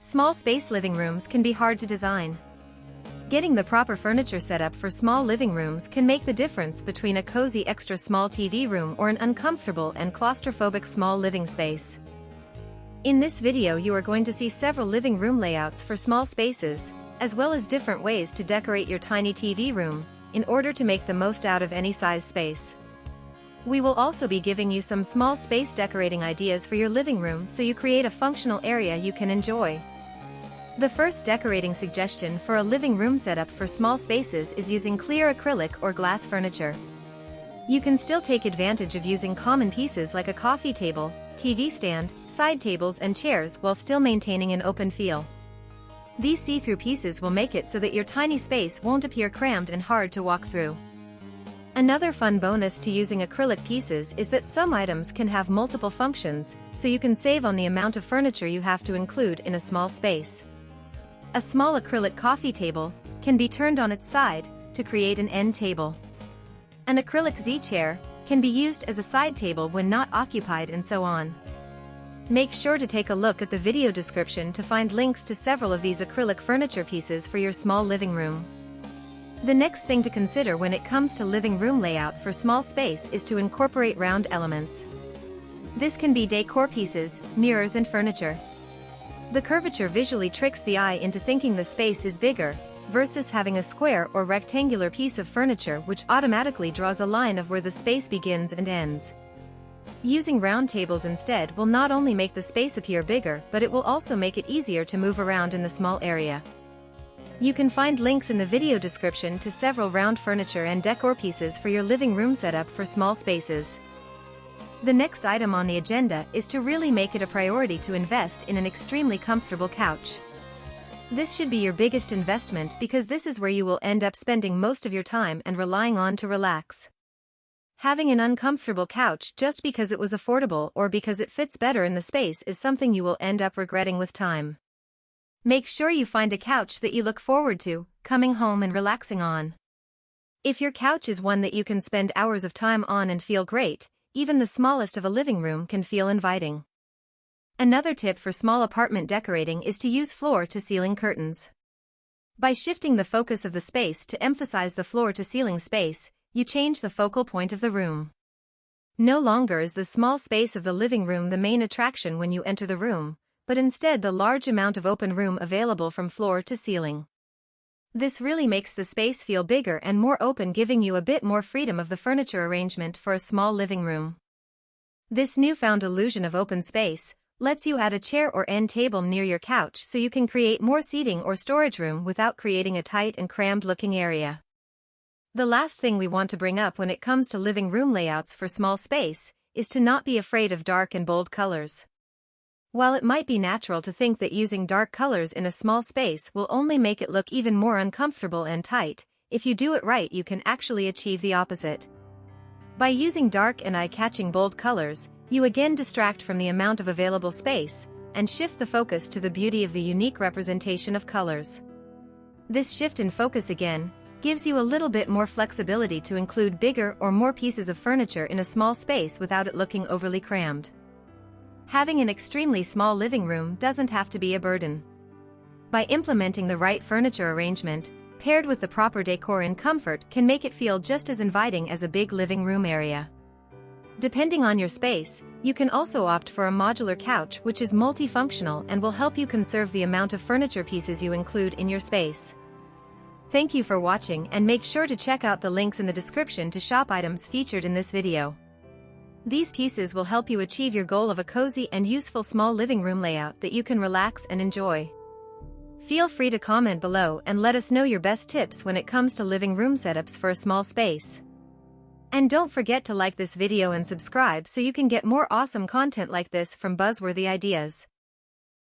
Small space living rooms can be hard to design. Getting the proper furniture set up for small living rooms can make the difference between a cozy extra small TV room or an uncomfortable and claustrophobic small living space. In this video you are going to see several living room layouts for small spaces, as well as different ways to decorate your tiny TV room, in order to make the most out of any size space. We will also be giving you some small space decorating ideas for your living room so you create a functional area you can enjoy. The first decorating suggestion for a living room setup for small spaces is using clear acrylic or glass furniture. You can still take advantage of using common pieces like a coffee table, TV stand, side tables and chairs while still maintaining an open feel. These see-through pieces will make it so that your tiny space won't appear crammed and hard to walk through. Another fun bonus to using acrylic pieces is that some items can have multiple functions, so you can save on the amount of furniture you have to include in a small space. A small acrylic coffee table can be turned on its side to create an end table. An acrylic Z-chair can be used as a side table when not occupied, and so on. Make sure to take a look at the video description to find links to several of these acrylic furniture pieces for your small living room. The next thing to consider when it comes to living room layout for small space is to incorporate round elements. This can be decor pieces, mirrors and furniture. The curvature visually tricks the eye into thinking the space is bigger, versus having a square or rectangular piece of furniture which automatically draws a line of where the space begins and ends. Using round tables instead will not only make the space appear bigger, but it will also make it easier to move around in the small area. You can find links in the video description to several round furniture and decor pieces for your living room setup for small spaces. The next item on the agenda is to really make it a priority to invest in an extremely comfortable couch. This should be your biggest investment because this is where you will end up spending most of your time and relying on to relax. Having an uncomfortable couch just because it was affordable or because it fits better in the space is something you will end up regretting with time. Make sure you find a couch that you look forward to coming home and relaxing on. If your couch is one that you can spend hours of time on and feel great, even the smallest of a living room can feel inviting. Another tip for small apartment decorating is to use floor-to-ceiling curtains. By shifting the focus of the space to emphasize the floor-to-ceiling space, you change the focal point of the room. No longer is the small space of the living room the main attraction when you enter the room, but instead the large amount of open room available from floor to ceiling. This really makes the space feel bigger and more open, giving you a bit more freedom of the furniture arrangement for a small living room. This newfound illusion of open space lets you add a chair or end table near your couch so you can create more seating or storage room without creating a tight and crammed looking area. The last thing we want to bring up when it comes to living room layouts for small space is to not be afraid of dark and bold colors. While it might be natural to think that using dark colors in a small space will only make it look even more uncomfortable and tight, if you do it right you can actually achieve the opposite. By using dark and eye-catching bold colors, you again distract from the amount of available space, and shift the focus to the beauty of the unique representation of colors. This shift in focus again gives you a little bit more flexibility to include bigger or more pieces of furniture in a small space without it looking overly crammed. Having an extremely small living room doesn't have to be a burden. By implementing the right furniture arrangement, paired with the proper decor and comfort, can make it feel just as inviting as a big living room area. Depending on your space, you can also opt for a modular couch which is multifunctional and will help you conserve the amount of furniture pieces you include in your space. Thank you for watching, and make sure to check out the links in the description to shop items featured in this video. These pieces will help you achieve your goal of a cozy and useful small living room layout that you can relax and enjoy. Feel free to comment below and let us know your best tips when it comes to living room setups for a small space. And don't forget to like this video and subscribe so you can get more awesome content like this from Buzzworthy Ideas.